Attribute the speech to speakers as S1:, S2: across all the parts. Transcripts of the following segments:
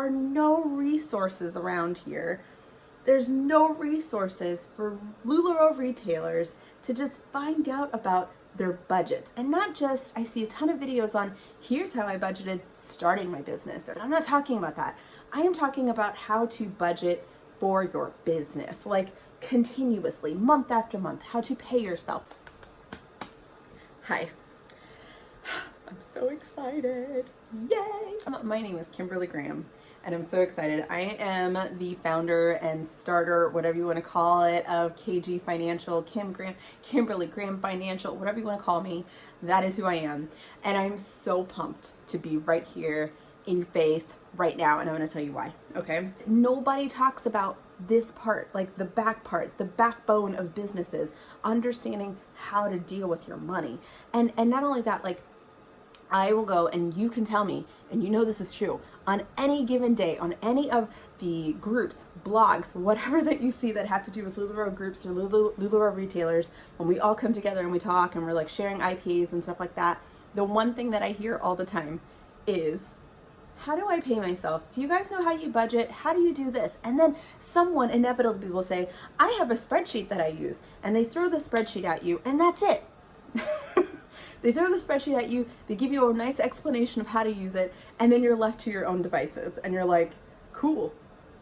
S1: are no resources around here. There's no resources for LuLaRoe retailers to just find out about their budgets. And not just, I see a ton of videos on, here's how I budgeted starting my business. And I'm not talking about that. I am talking about how to budget for your business, like continuously, month after month, how to pay yourself. Hi. I'm so excited. Yay! My name is Kimberly Graham, and I'm so excited. I am the founder and starter, whatever you want to call it, of KG Financial, Kimberly Graham Financial, whatever you want to call me. That is who I am. And I'm so pumped to be right here in your face right now, and I'm going to tell you why, okay? Nobody talks about this part, like the back part, the backbone of businesses, understanding how to deal with your money. And not only that, like, I will go, and you can tell me, and you know this is true, on any given day, on any of the groups, blogs, whatever that you see that have to do with LuLaRoe groups or LuLaRoe retailers, when we all come together and we talk and we're like sharing IPs and stuff like that, the one thing that I hear all the time is, how do I pay myself? Do you guys know how you budget? How do you do this? And then someone inevitably will say, I have a spreadsheet that I use, and they throw the spreadsheet at you, and that's it. They throw the spreadsheet at you, they give you a nice explanation of how to use it, and then you're left to your own devices. And you're like, cool,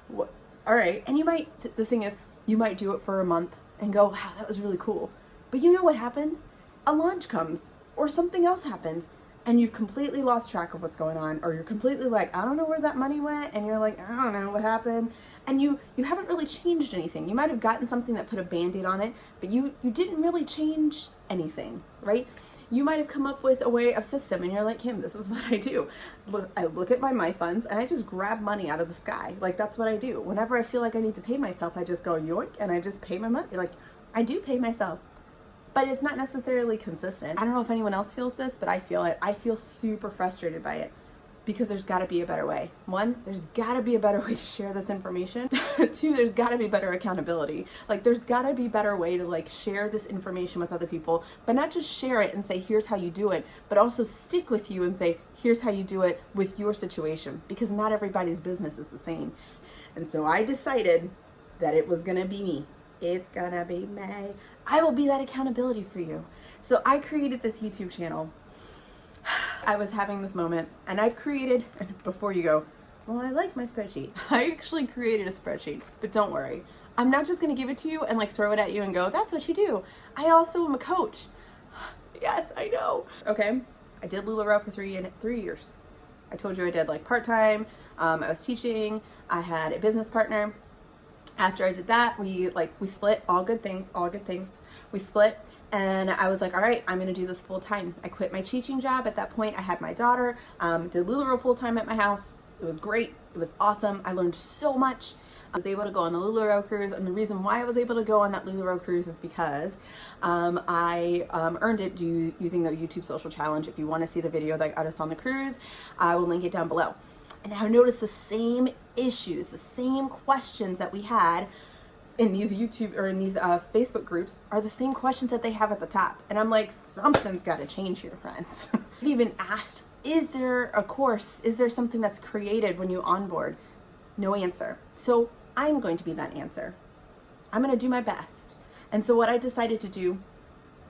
S1: what? All right. And you might, the thing is, you might do it for a month and go, wow, that was really cool. But you know what happens? A launch comes, or something else happens, and you've completely lost track of what's going on, or you're completely like, I don't know where that money went, and you're like, I don't know what happened. And you haven't really changed anything. You might have gotten something that put a Band-Aid on it, but you didn't really change anything, right? You might have come up with a way of system, and you're like, Kim, this is what I do. I look at my funds, and I just grab money out of the sky. Like, that's what I do. Whenever I feel like I need to pay myself, I just go yoink, and I just pay my money. Like, I do pay myself, but it's not necessarily consistent. I don't know if anyone else feels this, but I feel it. I feel super frustrated by it because there's got to be a better way. One, there's got to be a better way to share this information. Two, there's got to be better accountability. Like, there's got to be a better way to like share this information with other people, but not just share it and say, here's how you do it, but also stick with you and say, here's how you do it with your situation, because not everybody's business is the same. And so I decided that it was going to be me. It's gonna be me. I will be that accountability for you. So I created this YouTube channel. I was having this moment, and I've created, and before you go, well, I like my spreadsheet. I actually created a spreadsheet, but don't worry. I'm not just gonna give it to you and like throw it at you and go, that's what you do. I also am a coach. Yes, I know. Okay, I did LuLaRoe for 3 years. I told you I did like part-time. I was teaching. I had a business partner. After I did that, we split. All good things. We split, and I was like, all right, I'm gonna do this full time. I quit my teaching job. At that point, I had my daughter, did LuLaRoe full time at my house. It was great. It was awesome. I learned so much. I was able to go on the LuLaRoe cruise, and the reason why I was able to go on that LuLaRoe cruise is because I earned it using the YouTube social challenge. If you want to see the video that got us on the cruise, I will link it down below. And I noticed the same issues, the same questions that we had in these YouTube or in these Facebook groups are the same questions that they have at the top. And I'm like, something's got to change here, friends. I've even asked, is there a course? Is there something that's created when you onboard? No answer. So I'm going to be that answer. I'm going to do my best. And so what I decided to do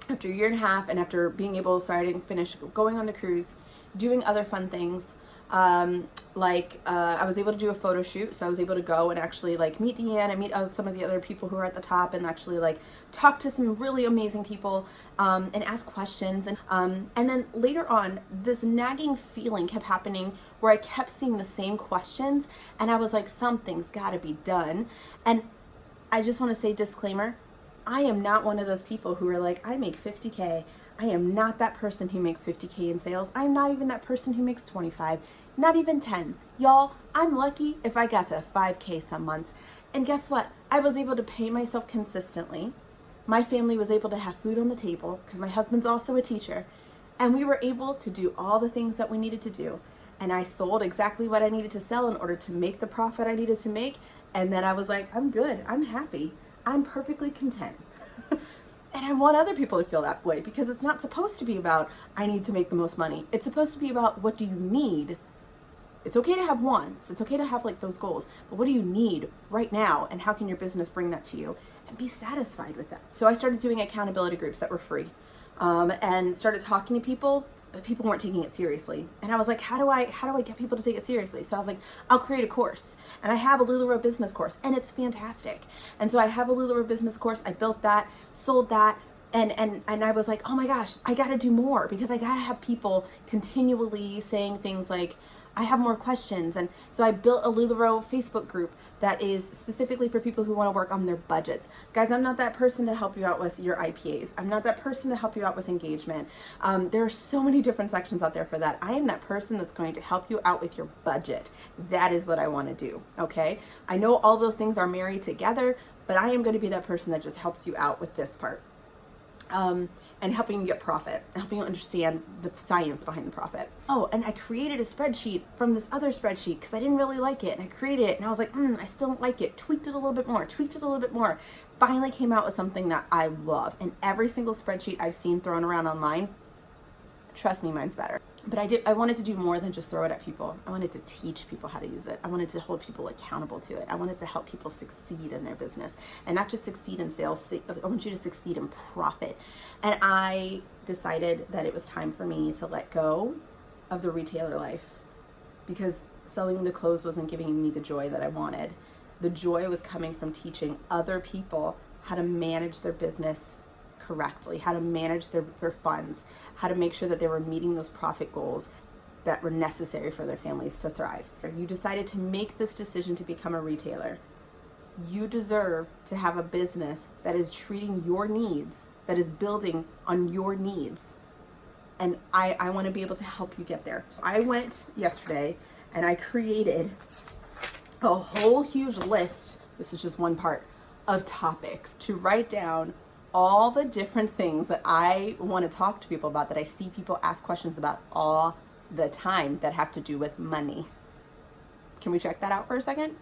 S1: after a year and a half, and after being able to start and finish going on the cruise, doing other fun things, I was able to do a photo shoot, so I was able to go and actually like meet Deanne and meet some of the other people who are at the top, and actually like talk to some really amazing people and ask questions, and then later on this nagging feeling kept happening where I kept seeing the same questions, and I was like, something's got to be done. And I just want to say, disclaimer, I am not one of those people who are like, I make 50K. I am not that person who makes 50K in sales. I'm not even that person who makes 25, not even 10. Y'all, I'm lucky if I got to 5K some months. And guess what? I was able to pay myself consistently. My family was able to have food on the table because my husband's also a teacher. And we were able to do all the things that we needed to do. And I sold exactly what I needed to sell in order to make the profit I needed to make. And then I was like, I'm good. I'm happy. I'm perfectly content. And I want other people to feel that way, because it's not supposed to be about, I need to make the most money. It's supposed to be about, what do you need? It's okay to have wants. It's okay to have like those goals, but what do you need right now? And how can your business bring that to you and be satisfied with that? So I started doing accountability groups that were free, and started talking to people, but people weren't taking it seriously. And I was like, how do I get people to take it seriously? So I was like, I'll create a course. And I have a LuLaRoe business course, and it's fantastic. And so I have a LuLaRoe business course. I built that, sold that. And I was like, oh my gosh, I got to do more, because I got to have people continually saying things like, I have more questions. And so I built a LuLaRoe Facebook group that is specifically for people who want to work on their budgets. Guys, I'm not that person to help you out with your IPAs. I'm not that person to help you out with engagement. There are so many different sections out there for that. I am that person that's going to help you out with your budget. That is what I want to do, okay? I know all those things are married together, but I am going to be that person that just helps you out with this part. And helping you get profit, helping you understand the science behind the profit. Oh, and I created a spreadsheet from this other spreadsheet because I didn't really like it. And I created it and I was like, I still don't like it. Tweaked it a little bit more. Finally came out with something that I love. And every single spreadsheet I've seen thrown around online, trust me, mine's better. But I wanted to do more than just throw it at people. I wanted to teach people how to use it. I wanted to hold people accountable to it. I wanted to help people succeed in their business, and not just succeed in sales. I want you to succeed in profit. And I decided that it was time for me to let go of the retailer life, because selling the clothes wasn't giving me the joy that I wanted. The joy was coming from teaching other people how to manage their business correctly, how to manage their funds, how to make sure that they were meeting those profit goals that were necessary for their families to thrive. You decided to make this decision to become a retailer. You deserve to have a business that is treating your needs, that is building on your needs. And I want to be able to help you get there. So I went yesterday and I created a whole huge list, this is just one part, of topics to write down all the different things that I want to talk to people about, that I see people ask questions about all the time that have to do with money. Can we check that out for a second?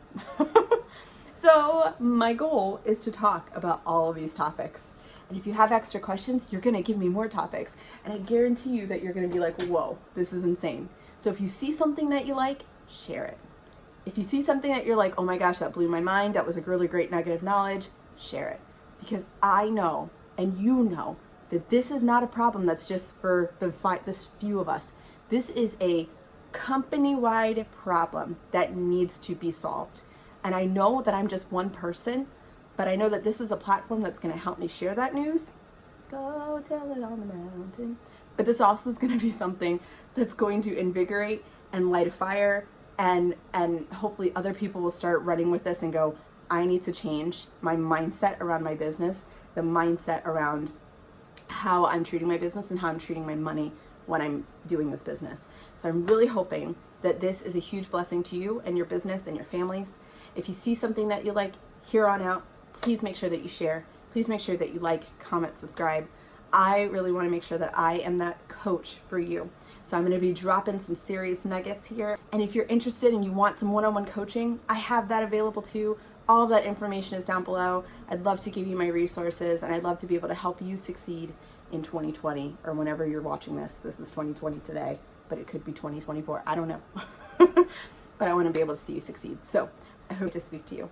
S1: So my goal is to talk about all of these topics. And if you have extra questions, you're going to give me more topics. And I guarantee you that you're going to be like, whoa, this is insane. So if you see something that you like, share it. If you see something that you're like, oh my gosh, that blew my mind, that was a really great nugget of knowledge, share it. Because I know, and you know, that this is not a problem that's just for this few of us. This is a company-wide problem that needs to be solved. And I know that I'm just one person, but I know that this is a platform that's going to help me share that news. Go tell it on the mountain. But this also is going to be something that's going to invigorate and light a fire, and hopefully other people will start running with this and go, I need to change my mindset around my business, the mindset around how I'm treating my business and how I'm treating my money when I'm doing this business. So I'm really hoping that this is a huge blessing to you and your business and your families. If you see something that you like here on out, please make sure that you share. Please make sure that you like, comment, subscribe. I really want to make sure that I am that coach for you. So I'm going to be dropping some serious nuggets here. And if you're interested and you want some one-on-one coaching, I have that available too. All of that information is down below. I'd love to give you my resources, and I'd love to be able to help you succeed in 2020, or whenever you're watching this. This is 2020 today, but it could be 2024. I don't know. But I want to be able to see you succeed. So I hope to speak to you.